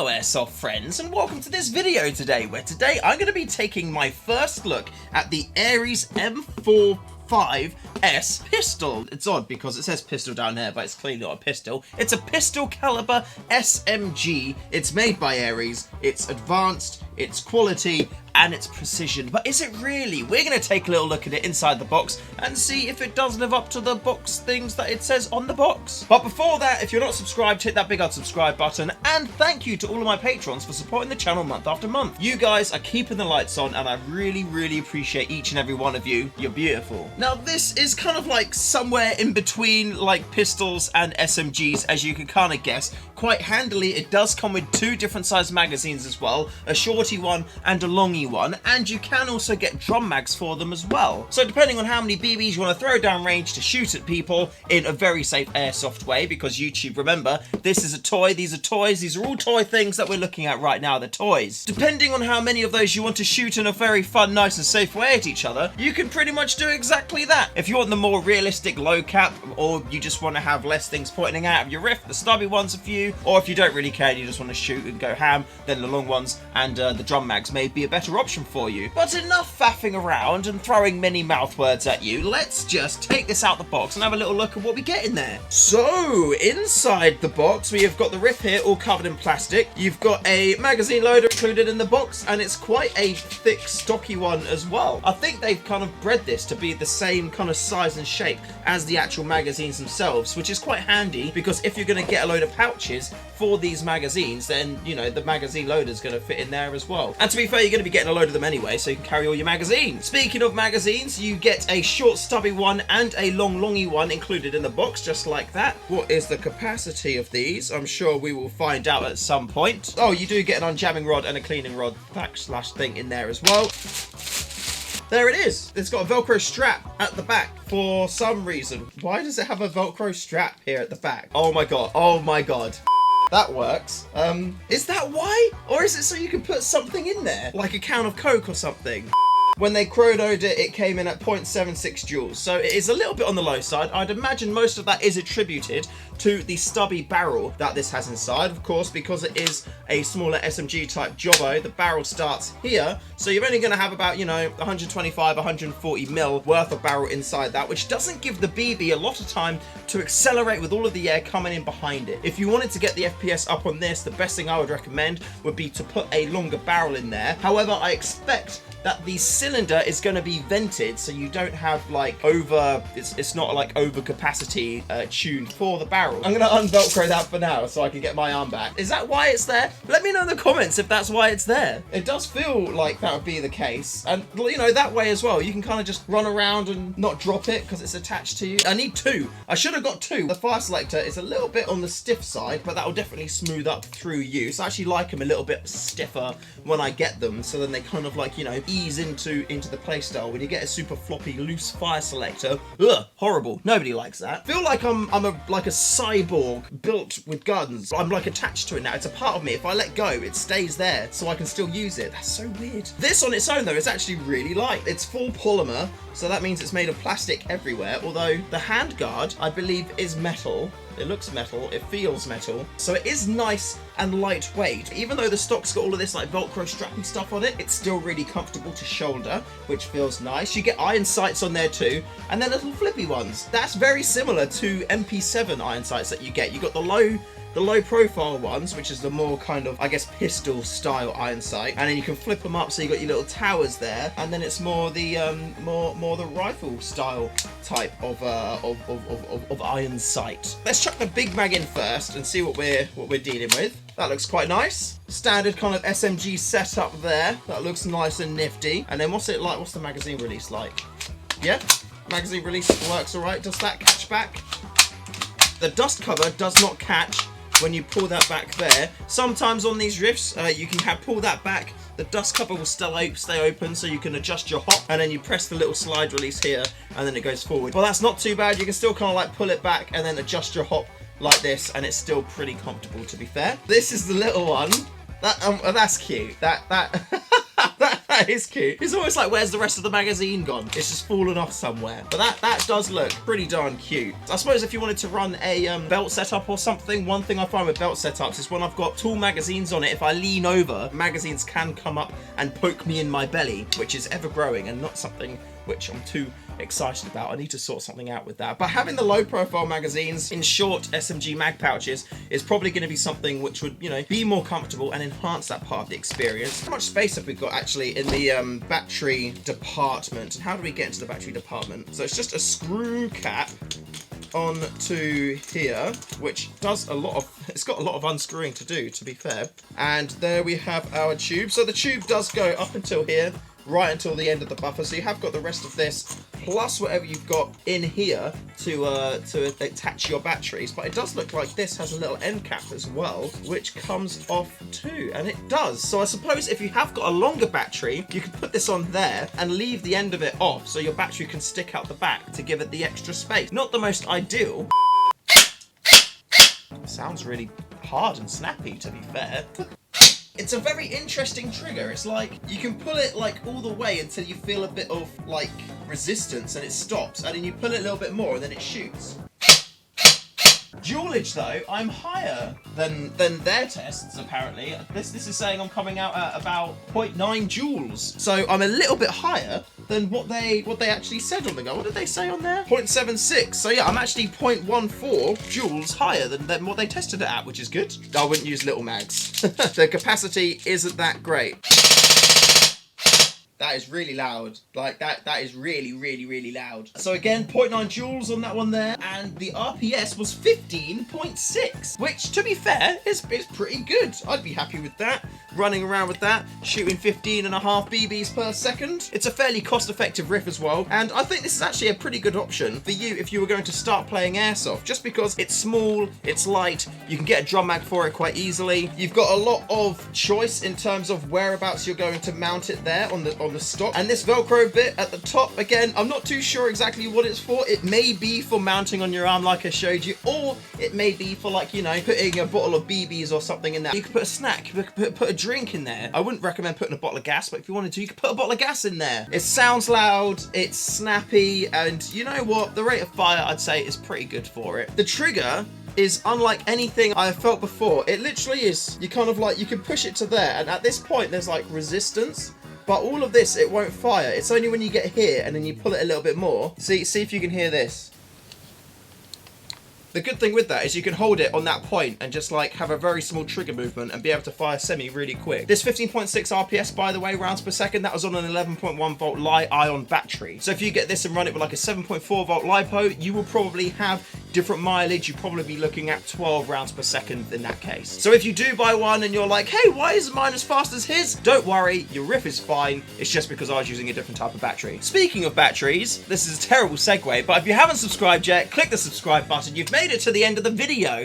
Hello Airsoft friends, and welcome to this video today, where today I'm going to be taking my first look at the Ares M45-S pistol. It's odd because it says pistol down here, but it's clearly not a pistol. It's a pistol caliber SMG. It's made by Ares, it's advanced, it's quality, and its precision. But is it really? We're going to take a little look at it inside the box and see if it does live up to the box things that it says on the box. But before that, if you're not subscribed, hit that big old subscribe button, and thank you to all of my patrons for supporting the channel month after month. You guys are keeping the lights on, and I really appreciate each and every one of you. You're beautiful. Now this is kind of like somewhere in between like pistols and SMGs, as you can kind of guess. Quite handily, it does come with two different size magazines as well, a shorty one and a longy one, and you can also get drum mags for them as well. So depending on how many BBs you want to throw down range to shoot at people in a very safe airsoft way, because YouTube, remember, this is a toy, these are toys, these are all toy things that we're looking at right now, they're toys. Depending on how many of those you want to shoot in a very fun, nice and safe way at each other, you can pretty much do exactly that. If you want the more realistic low cap, or you just want to have less things pointing out of your rift, the stubby ones are for you, or if you don't really care and you just want to shoot and go ham, then the long ones and the drum mags may be a better option for you. But enough faffing around and throwing many mouth words at you, let's just take this out the box and have a little look at what we get in there. So, inside the box, we have got the rip here, all covered in plastic. You've got a magazine loader included in the box, and it's quite a thick, stocky one as well. I think they've kind of bred this to be the same kind of size and shape as the actual magazines themselves, which is quite handy, because if you're going to get a load of pouches for these magazines, then, you know, the magazine loader is going to fit in there as well. And to be fair, you're going to be getting a load of them anyway, so you can carry all your magazines. Speaking of magazines, you get a short stubby one and a long longy one included in the box, just like that. What is the capacity of these? I'm sure we will find out at some point. Oh, you do get an unjamming rod and a cleaning rod / thing in there as well. There it is. It's got a Velcro strap at the back for some reason. Why does it have a Velcro strap here at the back? Oh my god. Oh my god. That works. Is that why? Or is it so you can put something in there? Like a can of Coke or something? When they chronoed it, it came in at 0.76 joules, so it is a little bit on the low side. I'd imagine most of that is attributed to the stubby barrel that this has inside. Of course, because it is a smaller SMG type jobbo, the barrel starts here, so you're only going to have about, you know, 125, 140 mil worth of barrel inside that, which doesn't give the BB a lot of time to accelerate with all of the air coming in behind it. If you wanted to get the FPS up on this, the best thing I would recommend would be to put a longer barrel in there. However, I expect that the cylinder is going to be vented, so you don't have like it's not like over capacity tuned for the barrel. I'm going to unvelcro that for now so I can get my arm back. Is that why it's there? Let me know in the comments if that's why it's there. It does feel like that would be the case, and you know, that way as well you can kind of just run around and not drop it because it's attached to you. I need two. I should have got two. The fire selector is a little bit on the stiff side, but that will definitely smooth up through use. I actually like them a little bit stiffer when I get them, so then they kind of like, you know, ease into the playstyle. When you get a super floppy loose fire selector, ugh, horrible. Nobody likes that. Feel like I'm like a cyborg built with guns. I'm like attached to it now. It's a part of me. If I let go, it stays there, so I can still use it. That's so weird. This on its own though is actually really light. It's full polymer, so that means it's made of plastic everywhere, although the handguard, I believe, is metal. It looks metal, it feels metal, so it is nice and lightweight. Even though the stock's got all of this like Velcro strap and stuff on it, it's still really comfortable to shoulder, which feels nice. You get iron sights on there too, and then little flippy ones. That's very similar to MP7 iron sights that you get. You got the low profile ones, which is the more kind of, I guess, pistol style iron sight, and then you can flip them up so you got your little towers there, and then it's more the more the rifle style type of iron sight. Let's chuck the big mag in first and see what we're dealing with. That looks quite nice. Standard kind of SMG setup there. That looks nice and nifty. And then what's it like? What's the magazine release like? Yeah, magazine release works all right. Does that catch back? The dust cover does not catch when you pull that back there. Sometimes on these rifts, you can pull that back. The dust cover will still stay open, so you can adjust your hop, and then you press the little slide release here, and then it goes forward. Well, that's not too bad. You can still kind of like pull it back and then adjust your hop like this, and it's still pretty comfortable, to be fair. This is the little one. That's cute. That That is cute. It's almost like, where's the rest of the magazine gone? It's just fallen off somewhere. But that does look pretty darn cute. I suppose if you wanted to run a belt setup or something, one thing I find with belt setups is when I've got tall magazines on it, if I lean over, magazines can come up and poke me in my belly, which is ever growing and not something which I'm too excited about. I need to sort something out with that. But having the low profile magazines in short SMG mag pouches is probably going to be something which would, you know, be more comfortable and enhance that part of the experience. How much space have we got actually in the battery department? And how do we get into the battery department? So it's just a screw cap onto here, which does a lot of, it's got a lot of unscrewing to do, to be fair. And there we have our tube. So the tube does go up until here, right until the end of the buffer, so you have got the rest of this plus whatever you've got in here to attach your batteries. But it does look like this has a little end cap as well, which comes off too, and it does. So I suppose if you have got a longer battery, you can put this on there and leave the end of it off so your battery can stick out the back to give it the extra space. Not the most ideal. Sounds really hard and snappy, to be fair. It's a very interesting trigger. It's like you can pull it like all the way until you feel a bit of like resistance and it stops, and then you pull it a little bit more and then it shoots. Joulage though, I'm higher than their tests apparently. This is saying I'm coming out at about 0.9 joules. So I'm a little bit higher than what they actually said on the go. What did they say on there? 0.76. So yeah, I'm actually 0.14 joules higher than what they tested it at, which is good. I wouldn't use little mags. The capacity isn't that great. That is really loud. Like that is really, really, really loud. So again, 0.9 joules on that one there. And the RPS was 15.6, which to be fair, is pretty good. I'd be happy with that. Running around with that, shooting 15.5 BBs per second. It's a fairly cost-effective riff as well. And I think this is actually a pretty good option for you if you were going to start playing Airsoft, just because it's small, it's light, you can get a drum mag for it quite easily. You've got a lot of choice in terms of whereabouts you're going to mount it there on the stock. And this Velcro bit at the top, again, I'm not too sure exactly what it's for. It may be for mounting on your arm like I showed you, or it may be for, like, you know, putting a bottle of BBs or something in there. You could put a snack, you could put a drink in there. I wouldn't recommend putting a bottle of gas, but if you wanted to, you could put a bottle of gas in there. It sounds loud, it's snappy, and you know what? The rate of fire, I'd say, is pretty good for it. The trigger is unlike anything I've felt before. It literally is, you kind of like, you can push it to there, and at this point, there's like resistance. But all of this, it won't fire. It's only when you get here and then you pull it a little bit more. See if you can hear this. The good thing with that is you can hold it on that point and just like have a very small trigger movement and be able to fire semi really quick. This 15.6 RPS, by the way, rounds per second, that was on an 11.1 volt Li-ion battery. So if you get this and run it with like a 7.4 volt LiPo, you will probably have different mileage. You'll probably be looking at 12 rounds per second in that case. So if you do buy one and you're like, hey, why isn't mine as fast as his? Don't worry, your riff is fine. It's just because I was using a different type of battery. Speaking of batteries, this is a terrible segue, but if you haven't subscribed yet, click the subscribe button. You've made it to the end of the video.